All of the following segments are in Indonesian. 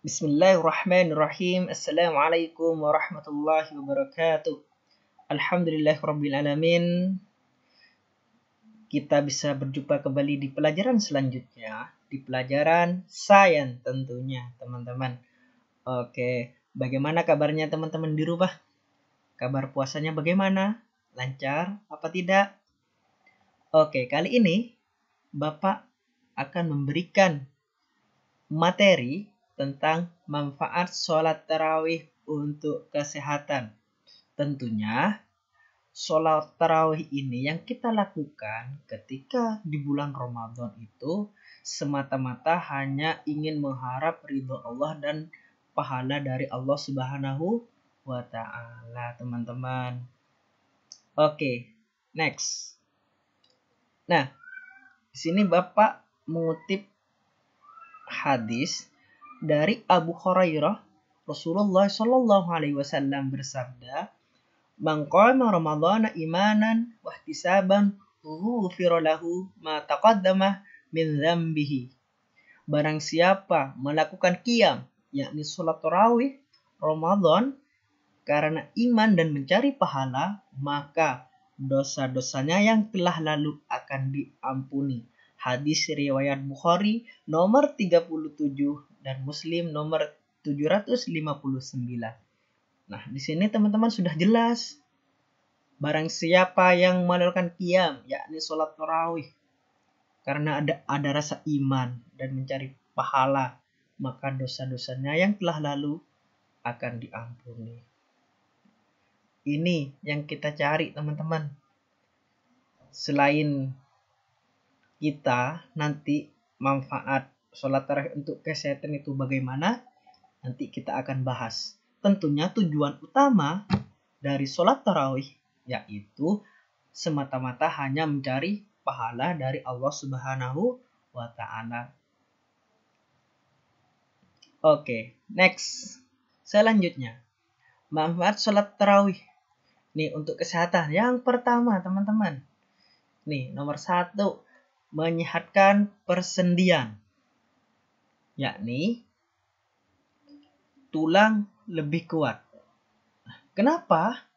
Bismillahirrahmanirrahim. Assalamualaikum warahmatullahi wabarakatuh. Alhamdulillahirrabbilalamin. Kita bisa berjumpa kembali di pelajaran selanjutnya. Di pelajaran sains tentunya teman-teman. Oke, bagaimana kabarnya teman-teman di rumah? Kabar puasanya bagaimana? Lancar apa tidak? Oke, kali ini Bapak akan memberikan materi tentang manfaat sholat tarawih untuk kesehatan. Tentunya, sholat tarawih ini yang kita lakukan ketika di bulan Ramadan itu semata-mata hanya ingin mengharap ridho Allah dan pahala dari Allah Subhanahu wa Ta'ala, teman-teman. Oke, next. Nah, di sini Bapak mengutip hadis dari Abu Hurairah. Rasulullah Shallallahu Alaihi Wasallam bersabda, "Man qama Ramadhana imanan wa ihtisaban, ghufira lahu ma taqaddama min dzambihi." Barang siapa melakukan qiyam, yakni salat tarawih Ramadan karena iman dan mencari pahala, maka dosa-dosanya yang telah lalu akan diampuni. Hadis riwayat Bukhari nomor 37 dan Muslim nomor 759. Nah, di sini teman-teman sudah jelas. Barang siapa yang melakukan qiyam, yakni sholat tarawih, karena ada rasa iman dan mencari pahala, maka dosa-dosanya yang telah lalu akan diampuni. Ini yang kita cari, teman-teman. Selain kita nanti manfaat sholat tarawih untuk kesehatan itu bagaimana, nanti kita akan bahas. Tentunya tujuan utama dari sholat tarawih yaitu semata-mata hanya mencari pahala dari Allah Subhanahu wa Ta'ala. Oke, next. Selanjutnya, manfaat sholat tarawih. Nih untuk kesehatan. Yang pertama, teman-teman. Nih, nomor 1, menyehatkan persendian. Yakni tulang lebih kuat. Kenapa?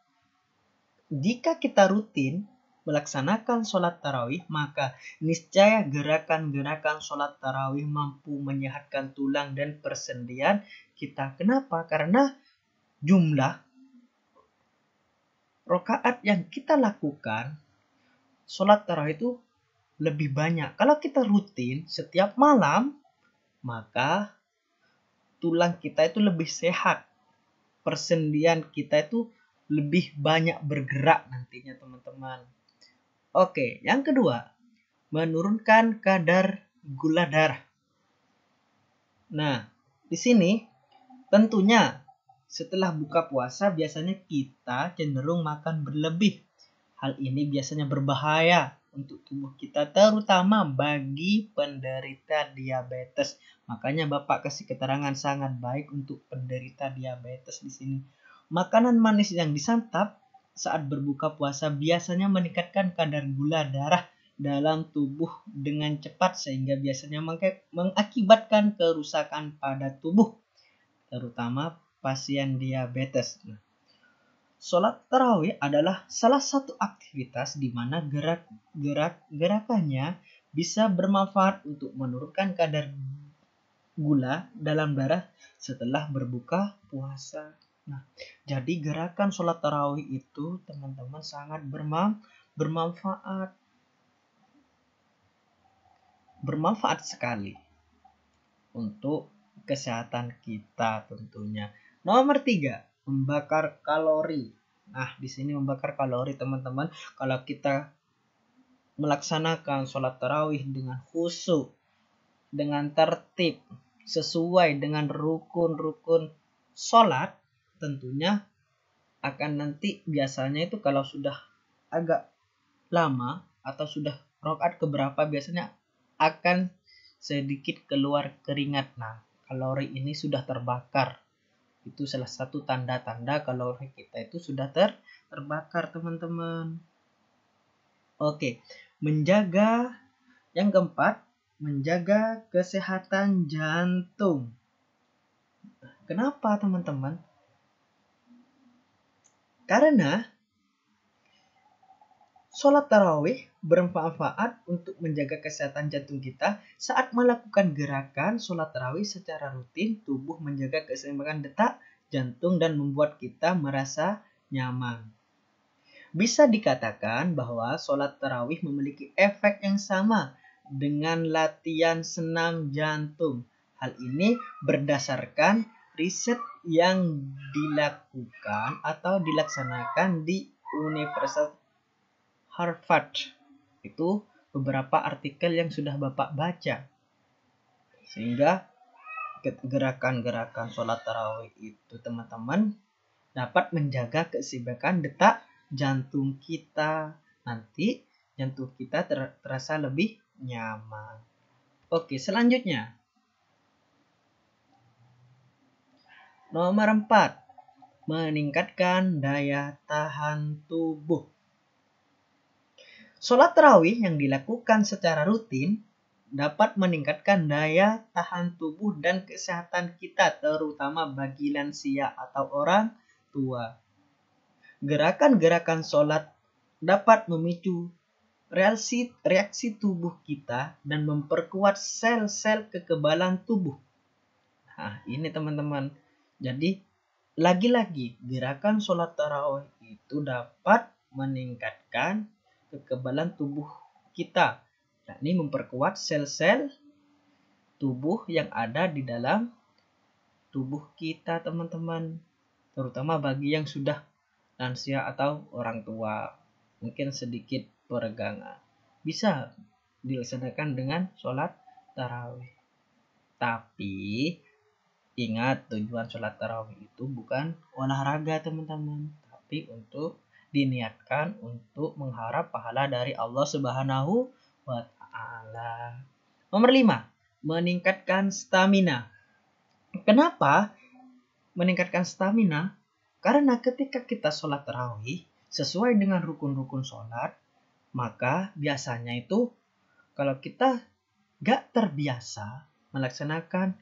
Jika kita rutin melaksanakan sholat tarawih, maka niscaya gerakan-gerakan sholat tarawih mampu menyehatkan tulang dan persendian kita. Kenapa? Karena jumlah rakaat yang kita lakukan sholat tarawih itu lebih banyak. Kalau kita rutin setiap malam, maka tulang kita itu lebih sehat. Persendian kita itu lebih banyak bergerak nantinya, teman-teman. Oke, yang kedua, menurunkan kadar gula darah. Nah, di sini tentunya setelah buka puasa biasanya kita cenderung makan berlebih. Hal ini biasanya berbahaya untuk tubuh kita, terutama bagi penderita diabetes. Makanya Bapak kasih keterangan sangat baik untuk penderita diabetes di sini. Makanan manis yang disantap saat berbuka puasa biasanya meningkatkan kadar gula darah dalam tubuh dengan cepat sehingga biasanya mengakibatkan kerusakan pada tubuh, terutama pasien diabetes. Sholat tarawih adalah salah satu aktivitas di mana gerakannya bisa bermanfaat untuk menurunkan kadar gula dalam darah setelah berbuka puasa. Nah, jadi gerakan sholat tarawih itu teman-teman sangat bermanfaat. Bermanfaat sekali untuk kesehatan kita tentunya. Nomor 3, membakar kalori. Nah, di sini membakar kalori teman-teman. Kalau kita melaksanakan sholat tarawih dengan khusyuk, dengan tertib, sesuai dengan rukun-rukun sholat, tentunya akan nanti biasanya itu kalau sudah agak lama atau sudah rakaat keberapa biasanya akan sedikit keluar keringat. Nah, kalori ini sudah terbakar. Itu salah satu tanda-tanda kalori kita itu sudah terbakar, teman-teman. Oke, yang keempat, menjaga kesehatan jantung. Kenapa teman-teman? Karena sholat tarawih bermanfaat untuk menjaga kesehatan jantung kita. Saat melakukan gerakan sholat tarawih secara rutin, tubuh menjaga keseimbangan detak jantung dan membuat kita merasa nyaman. Bisa dikatakan bahwa sholat tarawih memiliki efek yang sama dengan latihan senam jantung. Hal ini berdasarkan riset yang dilakukan atau dilaksanakan di Universitas Harvard. Itu beberapa artikel yang sudah Bapak baca. Sehingga gerakan-gerakan sholat tarawih itu teman-teman dapat menjaga keseimbangan detak jantung kita. Nanti jantung kita terasa lebih nyaman. Oke, selanjutnya. Nomor 4. Meningkatkan daya tahan tubuh. Sholat tarawih yang dilakukan secara rutin dapat meningkatkan daya tahan tubuh dan kesehatan kita, terutama bagi lansia atau orang tua. Gerakan-gerakan sholat dapat memicu reaksi tubuh kita dan memperkuat sel-sel kekebalan tubuh. Nah, ini teman-teman. Jadi, lagi-lagi gerakan sholat tarawih itu dapat meningkatkan kekebalan tubuh kita, yakni memperkuat sel-sel tubuh yang ada di dalam tubuh kita, teman-teman. Terutama bagi yang sudah lansia atau orang tua, mungkin sedikit peregangan, bisa dilaksanakan dengan sholat tarawih. Tapi ingat, tujuan sholat tarawih itu bukan olahraga teman-teman, tapi untuk diniatkan untuk mengharap pahala dari Allah Subhanahu wa Ta'ala. Nomor 5, meningkatkan stamina. Kenapa meningkatkan stamina? Karena ketika kita sholat tarawih sesuai dengan rukun-rukun sholat, maka biasanya itu kalau kita gak terbiasa melaksanakan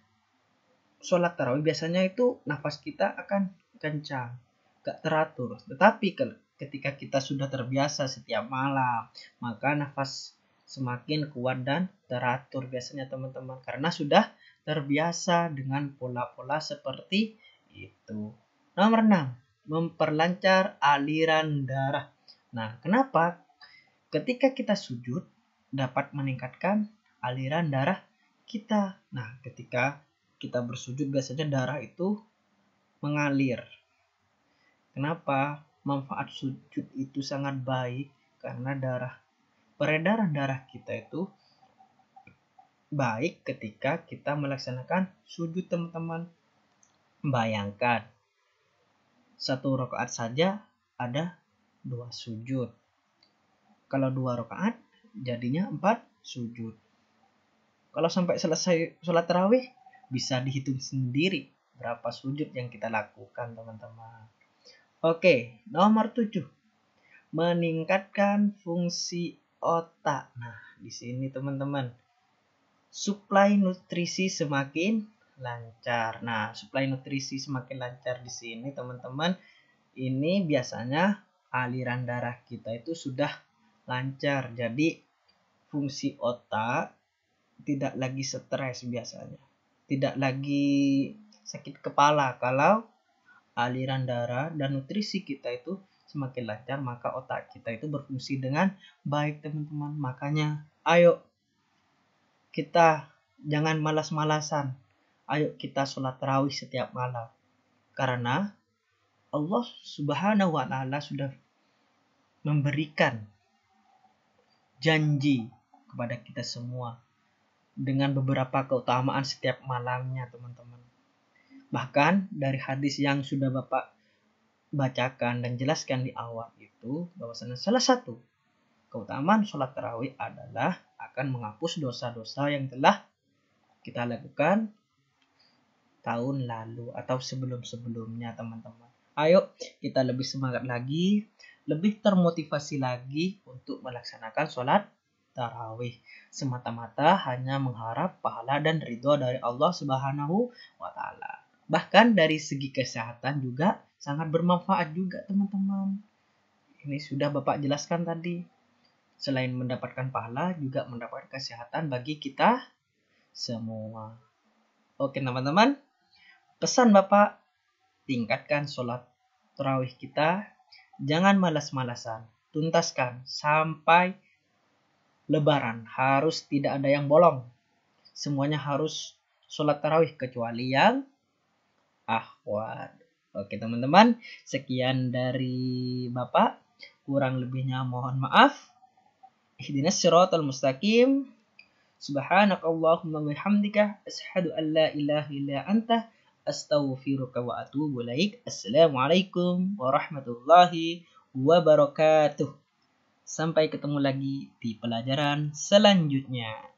sholat tarawih, biasanya itu nafas kita akan kencang, gak teratur. Tetapi ketika kita sudah terbiasa setiap malam, maka nafas semakin kuat dan teratur biasanya teman-teman, karena sudah terbiasa dengan pola-pola seperti itu. Nomor 6, memperlancar aliran darah. Nah, kenapa? Ketika kita sujud dapat meningkatkan aliran darah kita. Nah, ketika kita bersujud biasanya darah itu mengalir. Kenapa? Manfaat sujud itu sangat baik karena peredaran darah kita itu baik ketika kita melaksanakan sujud, teman-teman. Bayangkan, 1 rakaat saja ada 2 sujud. Kalau 2 rakaat jadinya 4 sujud. Kalau sampai selesai sholat tarawih bisa dihitung sendiri berapa sujud yang kita lakukan, teman-teman. Oke, nomor 7. Meningkatkan fungsi otak. Nah, di sini teman-teman, suplai nutrisi semakin lancar. Nah, suplai nutrisi semakin lancar di sini, teman-teman. Ini biasanya aliran darah kita itu sudah lancar. Jadi, fungsi otak tidak lagi stres biasanya. Tidak lagi sakit kepala kalau aliran darah dan nutrisi kita itu semakin lancar, maka otak kita itu berfungsi dengan baik, teman-teman. Makanya ayo kita jangan malas-malasan. Ayo kita sholat tarawih setiap malam. Karena Allah Subhanahu wa Ta'ala sudah memberikan janji kepada kita semua dengan beberapa keutamaan setiap malamnya, teman-teman. Bahkan dari hadis yang sudah Bapak bacakan dan jelaskan di awal itu, bahwasanya salah satu keutamaan sholat tarawih adalah akan menghapus dosa-dosa yang telah kita lakukan tahun lalu atau sebelum-sebelumnya, teman-teman. Ayo kita lebih semangat lagi, lebih termotivasi lagi untuk melaksanakan sholat tarawih, semata-mata hanya mengharap pahala dan ridho dari Allah Subhanahu wa Ta'ala. Bahkan dari segi kesehatan juga sangat bermanfaat juga teman-teman. Ini sudah Bapak jelaskan tadi. Selain mendapatkan pahala, juga mendapatkan kesehatan bagi kita semua. Oke teman-teman, pesan Bapak, tingkatkan sholat tarawih kita. Jangan malas-malasan, tuntaskan sampai Lebaran. Harus tidak ada yang bolong. Semuanya harus sholat tarawih kecuali yang akhwat. Oke teman-teman, sekian dari Bapak. Kurang lebihnya mohon maaf. Ihdinas siratal mustaqim. Subhanakallahumma wa bihamdika asyhadu an la ilaha illa anta astaghfiruka wa atubu ilaik. Assalamualaikum warahmatullahi wabarakatuh. Sampai ketemu lagi di pelajaran selanjutnya.